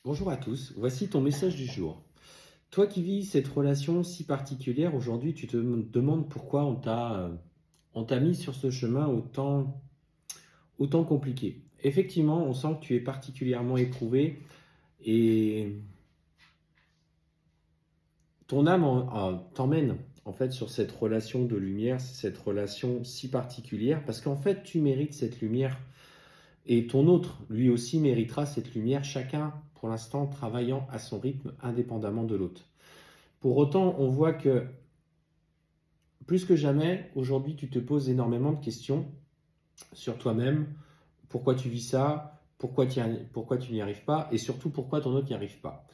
Bonjour à tous, voici ton message du jour. Toi qui vis cette relation si particulière, aujourd'hui tu te demandes pourquoi on t'a mis sur ce chemin autant compliqué. Effectivement, on sent que tu es particulièrement éprouvé et ton âme t'emmène en fait sur cette relation de lumière, cette relation si particulière parce qu'en fait tu mérites cette lumière et ton autre lui aussi méritera cette lumière, chacun pour l'instant travaillant à son rythme indépendamment de l'autre. Pour autant, on voit que plus que jamais, aujourd'hui, tu te poses énormément de questions sur toi-même. Pourquoi tu vis ça? Pourquoi tu n'y arrives pas? Et surtout, pourquoi ton autre n'y arrive pas?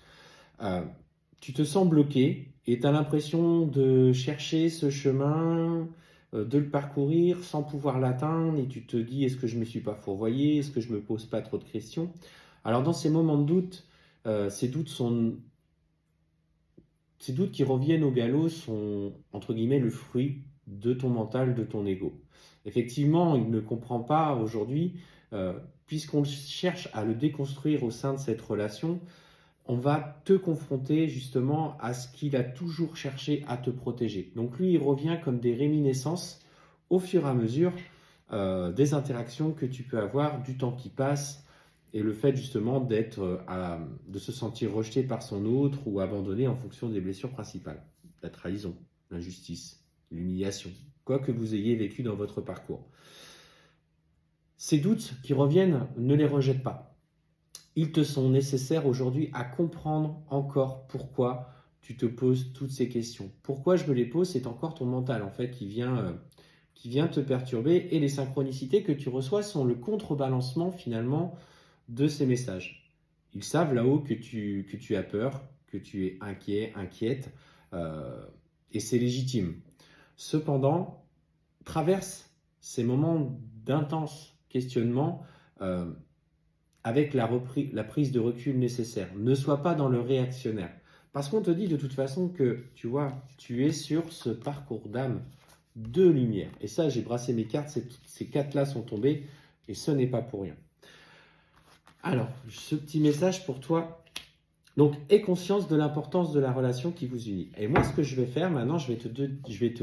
Euh, Tu te sens bloqué et tu as l'impression de chercher ce chemin, de le parcourir sans pouvoir l'atteindre. Et tu te dis, est-ce que je ne me suis pas fourvoyé? Est-ce que je ne me pose pas trop de questions? Alors, dans ces moments de doute, ces doutes sont ces doutes qui reviennent au galop sont, entre guillemets, le fruit de ton mental, de ton ego. Effectivement, il ne comprend pas aujourd'hui, puisqu'on cherche à le déconstruire au sein de cette relation, on va te confronter justement à ce qu'il a toujours cherché à te protéger. Donc lui, il revient comme des réminiscences au fur et à mesure des interactions que tu peux avoir, du temps qui passe, et le fait justement de se sentir rejeté par son autre ou abandonné en fonction des blessures principales. La trahison, l'injustice, l'humiliation, quoi que vous ayez vécu dans votre parcours. Ces doutes qui reviennent, ne les rejette pas. Ils te sont nécessaires aujourd'hui à comprendre encore pourquoi tu te poses toutes ces questions. Pourquoi je me les pose, c'est encore ton mental en fait qui vient te perturber, et les synchronicités que tu reçois sont le contrebalancement finalement de ces messages. Ils savent là-haut que tu as peur, que tu es inquiet, inquiète, euh, et c'est légitime. Cependant, traverse ces moments d'intense questionnement euh, avec la prise de recul nécessaire. Ne sois pas dans le réactionnaire. Parce qu'on te dit de toute façon que, tu vois, tu es sur ce parcours d'âme de lumière. Et ça, j'ai brassé mes cartes, ces quatre-là sont tombées, et ce n'est pas pour rien. Alors, ce petit message pour toi. Donc, aie conscience de l'importance de la relation qui vous unit. Et moi, ce que je vais faire maintenant, je vais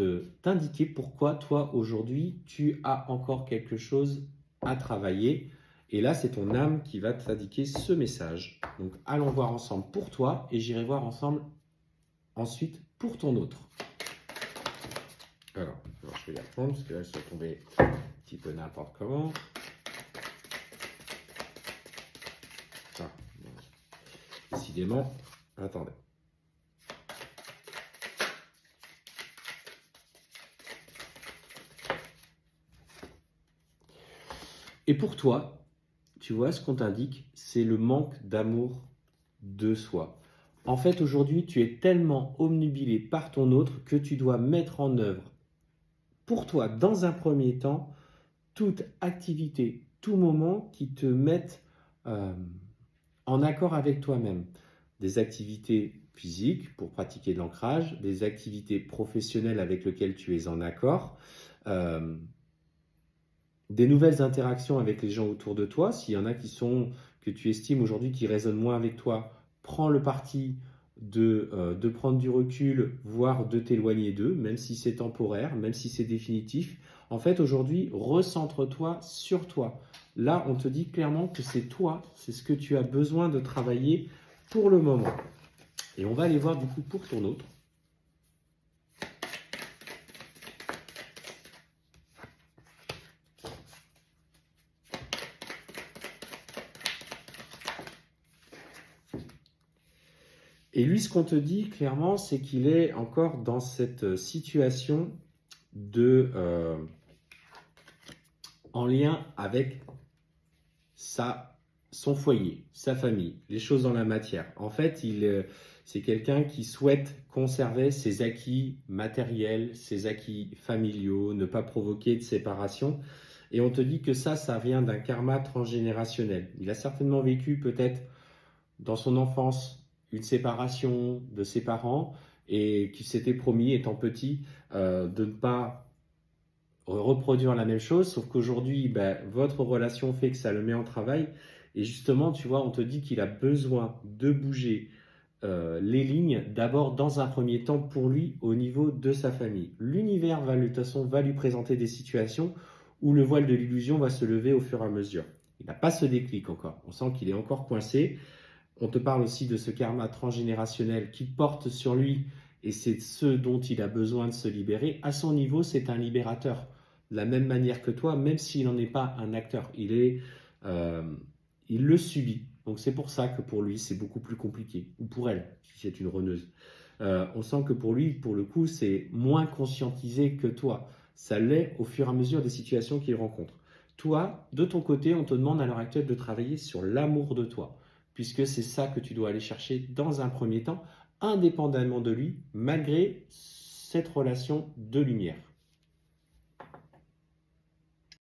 t'indiquer pourquoi toi, aujourd'hui, tu as encore quelque chose à travailler. Et là, c'est ton âme qui va t'indiquer ce message. Donc, allons voir ensemble pour toi et j'irai voir ensemble ensuite pour ton autre. Alors, je vais les reprendre parce que là, elles sont tombées un petit peu n'importe comment. Ah, décidément, attendez. Et pour toi, tu vois, ce qu'on t'indique, c'est le manque d'amour de soi. En fait, aujourd'hui, tu es tellement omnubilé par ton autre que tu dois mettre en œuvre pour toi, dans un premier temps, toute activité, tout moment qui te mette euh, en accord avec toi-même. Des activités physiques pour pratiquer de l'ancrage, des activités professionnelles avec lesquelles tu es en accord, euh, des nouvelles interactions avec les gens autour de toi. S'il y en a que tu estimes aujourd'hui qui résonnent moins avec toi, prends le parti de prendre du recul, voire de t'éloigner d'eux, même si c'est temporaire, même si c'est définitif. En fait, aujourd'hui, recentre-toi sur toi. Là, on te dit clairement que c'est toi, c'est ce que tu as besoin de travailler pour le moment. Et on va aller voir du coup pour ton autre. Et lui, ce qu'on te dit clairement, c'est qu'il est encore dans cette situation en lien avec son foyer, sa famille, les choses dans la matière. En fait, c'est quelqu'un qui souhaite conserver ses acquis matériels, ses acquis familiaux, ne pas provoquer de séparation. Et on te dit que ça vient d'un karma transgénérationnel. Il a certainement vécu peut-être dans son enfance une séparation de ses parents et qui s'était promis, étant petit, de ne pas reproduire la même chose, sauf qu'aujourd'hui, ben, votre relation fait que ça le met en travail Et justement, tu vois, on te dit qu'il a besoin de bouger les lignes, d'abord dans un premier temps pour lui au niveau de sa famille. L'univers va, de toute façon, va lui présenter des situations où le voile de l'illusion va se lever au fur et à mesure. Il n'a pas ce déclic encore. On sent qu'il est encore coincé. On te parle aussi de ce karma transgénérationnel qui porte sur lui et c'est ce dont il a besoin de se libérer. À son niveau, c'est un libérateur. De la même manière que toi, même s'il n'en est pas un acteur, euh, il le subit. Donc c'est pour ça que pour lui, c'est beaucoup plus compliqué. Ou pour elle, si c'est une reneuse. On sent que pour lui, pour le coup, c'est moins conscientisé que toi. Ça l'est au fur et à mesure des situations qu'il rencontre. Toi, de ton côté, on te demande à l'heure actuelle de travailler sur l'amour de toi, puisque c'est ça que tu dois aller chercher dans un premier temps, indépendamment de lui, malgré cette relation de lumière.